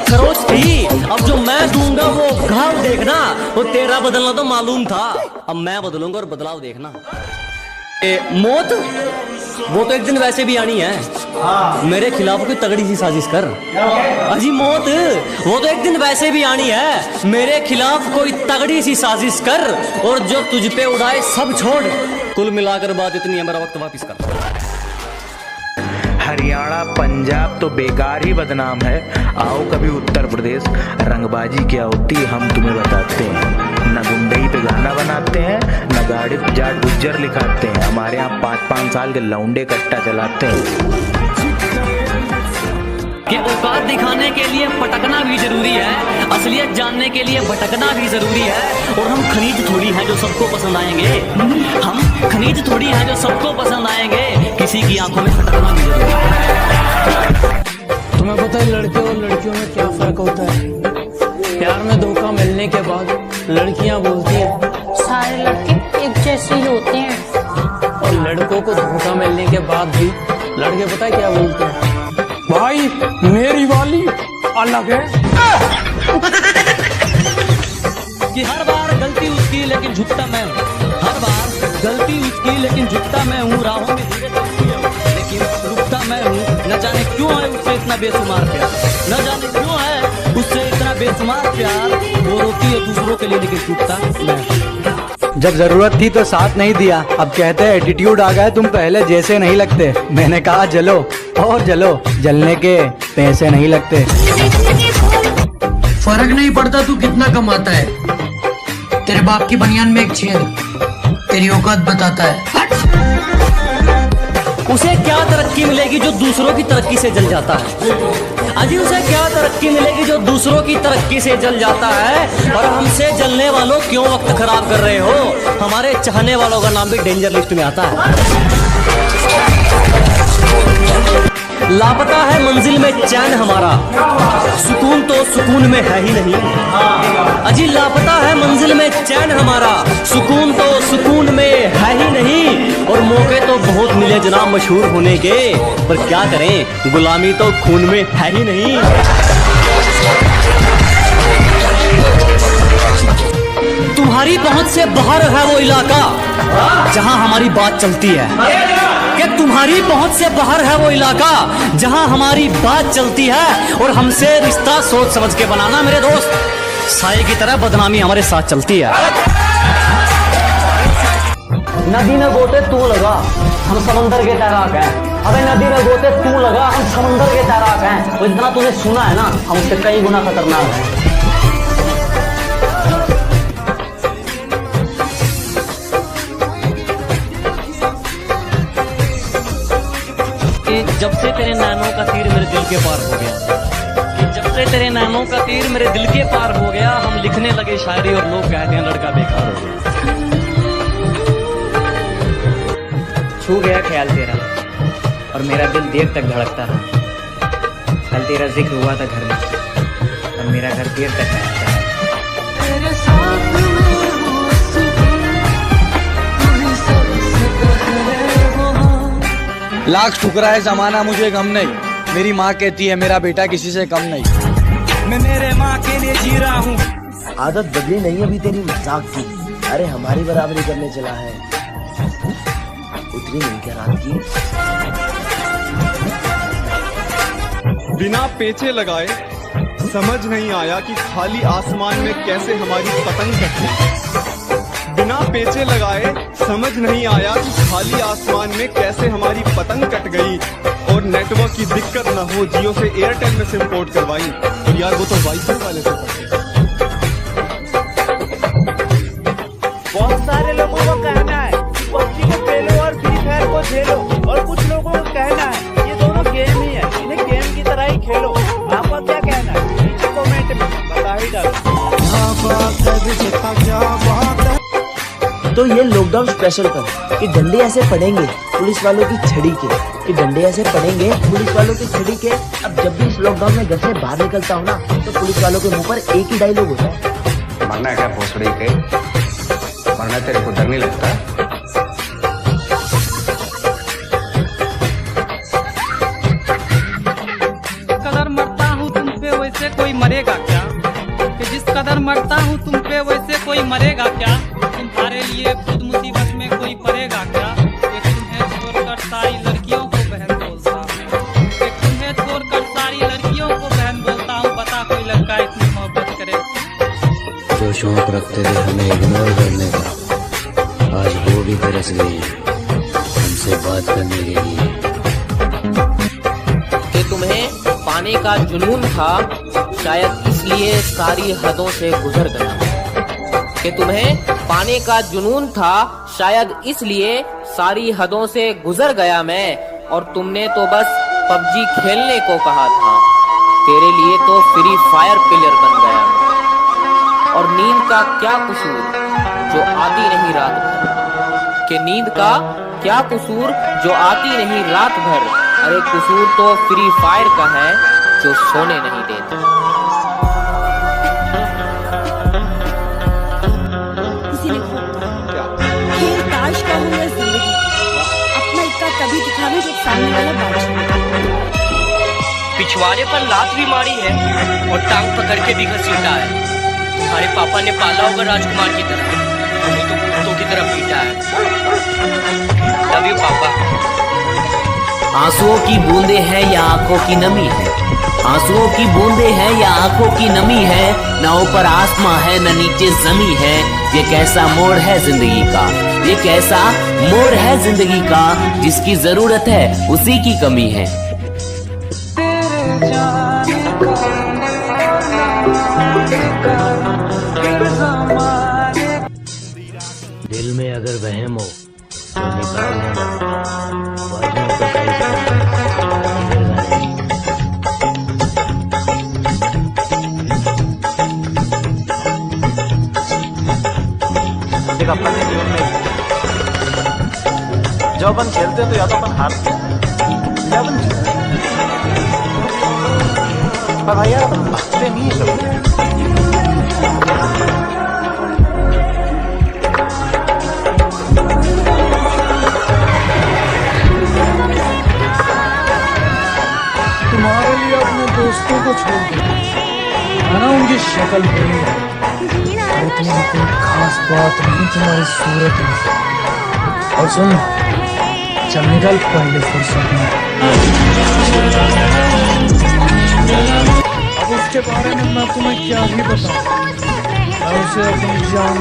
खरोच थी। अब जो मैं दूंगा वो घाव देखना, वो तेरा बदलना तो मालूम था, अब मैं बदलूंगा और बदलाव देखना। मौत वो तो एक दिन वैसे भी आनी है, मेरे खिलाफ कोई तगड़ी सी साजिश कर। अजी मौत वो तो एक दिन वैसे भी आनी है, मेरे खिलाफ कोई तगड़ी सी साजिश कर, और जो तुझ पे उड़ाए सब छोड़। कुल मिलाकर बात इतनी है, मेरा वक्त वापिस कर। हरियाणा पंजाब तो बेकार ही बदनाम है, आओ कभी उत्तर प्रदेश, रंगबाजी क्या होती है हम तुम्हें बताते हैं। न गुंडई पे गाना बनाते हैं, न गाड़ी पे जाट गुज्जर लिखाते हैं, हमारे यहाँ 5-5 साल के लौंडे कट्टा चलाते हैं। कि औकात दिखाने के लिए पटकना भी जरूरी है, असलियत जानने के लिए भटकना भी जरूरी है। और हम खनीज थोड़ी हैं जो सबको पसंद आएंगे, हम खनीज थोड़ी हैं जो सबको पसंद आएंगे, किसी की आंखों में फटकना भी जरूरी है। तुम्हें पता है लड़के और लड़कियों में क्या फर्क होता है? प्यार में धोखा मिलने के बाद लड़कियां बोलती हैं सारे लड़के एक जैसे ही होते हैं, और लड़कों को धोखा मिलने के बाद भी लड़के पता है क्या बोलते हैं? भाई मेरी वाली अलग है। कि हर बार गलती उसकी लेकिन झुकता मैं हूँ, हर बार गलती उसकी लेकिन झुकता मैं हूँ, राहों में धीरे लेकिन रुकता मैं हूँ। न जाने क्यों है उससे इतना बेशुमार प्यार, न जाने क्यों है उससे इतना बेशुमार प्यार, वो रोती है दूसरों के लिए लेकिन टूटता मैं। जब जरूरत थी तो साथ नहीं दिया, अब कहते हैं एटीट्यूड आ गया, तुम पहले जैसे नहीं लगते। मैंने कहा जलो और जलो, जलने के पैसे नहीं लगते। फर्क नहीं पड़ता तू कितना कमाता है, तेरे बाप की बनियान में एक छेद तेरी औकात बताता है। उसे क्या तरक्की मिलेगी जो दूसरों की तरक्की से जल जाता है? अजी उसे क्या तरक्की मिलेगी जो दूसरों की तरक्की से जल जाता है? और हमसे जलने वालों क्यों वक्त खराब कर रहे हो? हमारे चाहने वालों का नाम भी डेंजर लिस्ट में आता है। लापता है मंजिल में चैन हमारा, सुकून तो सुकून में है ही नहीं। अजी लापता है मंजिल में चैन हमारा, सुकून तो सुकून में है ही नहीं। और मौके तो बहुत मिले जनाब मशहूर होने के, पर क्या करें गुलामी तो खून में है ही नहीं। तुम्हारी पहुंच से बाहर है वो इलाका जहां हमारी बात चलती है, कि तुम्हारी पहुंच से बाहर है वो इलाका जहां हमारी बात चलती है। और हमसे रिश्ता सोच समझ के बनाना मेरे दोस्त, साए की तरह बदनामी हमारे साथ चलती है। नदी में गोते तू लगा, हम समंदर के तैराक हैं। अबे नदी में गोते तू लगा, हम समंदर के तैराक हैं। वो जितना तूने सुना है ना, हम उससे कई गुना खतरनाक हैं। जब से तेरे नैनों का तीर मेरे दिल के पार हो गया, जब से तेरे नैनों का तीर मेरे दिल के पार हो गया, हम लिखने लगे शायरी और लोग कहते हैं लड़का बेकार हो गया। छू गया ख्याल तेरा और मेरा दिल देर तक धड़कता रहा। कल तेरा जिक्र हुआ था घर में और मेरा घर देर तक धड़कता रहा। लाख ठुकराए जमाना मुझे गम नहीं, मेरी माँ कहती है मेरा बेटा किसी से कम नहीं। मैं मेरे माँ के लिए जी रहा हूँ। आदत बदली नहीं अभी तेरी मजाक की, अरे हमारी बराबरी करने चला है, उतनी नहीं क्या रात की। बिना पेचे लगाए समझ नहीं आया कि खाली आसमान में कैसे हमारी पतंग कटी। बिना पेचे लगाए समझ नहीं आया कि खाली आसमान में कैसे हमारी पतंग कट गई। और नेटवर्क की दिक्कत ना हो, जियो से एयरटेल में सिम पोर्ट करवाई, और यार वो तो वाईफाई वाले से पड़ती। बहुत सारे लोगों का कहना है पबजी को खेलो और फ्री फायर को झेलो, और कुछ लोगों का कहना है ये दोनों गेम ही है, इन्हें गेम की तरह ही खेलो। आपका क्या कहना है? नीचे कमेंट में बता ही डालो। तो ये लॉकडाउन स्पेशल पर कि डंडे ऐसे पड़ेंगे पुलिस वालों की छड़ी के, कि डंडे ऐसे पड़ेंगे पुलिस वालों की छड़ी के। अब जब भी इस लॉकडाउन में घर से बाहर निकलता हूँ ना, तो पुलिस वालों के मुंह पर एक ही डायलॉग होता है, मरना क्या भोसड़ी के, मरना तेरे को डर नहीं लगता? कदर मरता हूँ तुम पे वैसे वैसे कोई मरेगा क्या, कि जिस कदर मरता हूँ तुम पे वैसे कोई मरेगा क्या, तुम्हारे लिए खुद मुसीबत में कोई पड़ेगा क्या, ये तुम्हें छोड़कर सारी लड़कियों को बहन बोलता हूँ, ये तुम्हें छोड़कर सारी लड़कियों को बहन बोलता हूँ, बता कोई लड़का इतनी मोहब्बत करे। जो शौक रखते थे हमें इग्नोर करने का, आज वो भी तरस गई हमसे बात करने के लिए। कि तुम्हें पाने का जुनून था शायद इसलिए सारी हदों से गुजर गया, कि तुम्हें पाने का जुनून था शायद इसलिए सारी हदों से गुजर गया मैं, और तुमने तो बस पबजी खेलने को कहा था, तेरे लिए तो फ्री फायर प्लेयर बन गया मैं। और नींद का क्या कसूर जो आती नहीं रात भर, कि नींद का क्या कसूर जो आती नहीं रात भर, अरे कसूर तो फ्री फायर का है जो सोने नहीं देता। खेल ताश का हो या जिंदगी, अपना इक्का कभी दिखावे जब सामने वाला बादशाह। पिछवाड़े पर लात भी मारी है और टांग पकड़ के भी घसीटा है। तुम्हारे पापा ने पाला होगा राजकुमार की तरह, हमें तो कुत्तों की तरह पीटा है। लव यू पापा। आंसुओं की बूंदे हैं या आंखों की नमी है, आंसुओं की बूंदे हैं या आंखों की नमी है, न ऊपर आसमां है न नीचे जमी है, ये कैसा मोड़ है जिंदगी का, ये कैसा मोड़ है जिंदगी का, जिसकी जरूरत है उसी की कमी है। दिल में अगर वहम हो तो निकाल लेना, बाजुओं को सही करना, देख अपने जीवन में जब अपन खेलते हैं तो या तो अपन हारते हैं या अपन जीतते हैं, पर भाई यार अपन भागते नहीं है। तुम्हारे लिए अपने दोस्तों को छोड़ दो, आना उनकी शक्ल बुरी है, तुम्हें कोई खास बात नहीं तुम्हारी सूरत में। और सुन, चल निकल पहले फुर्सत में। अब उसके बारे में मैं तुम्हें क्या ही बताऊं, मैं उसे अपनी जान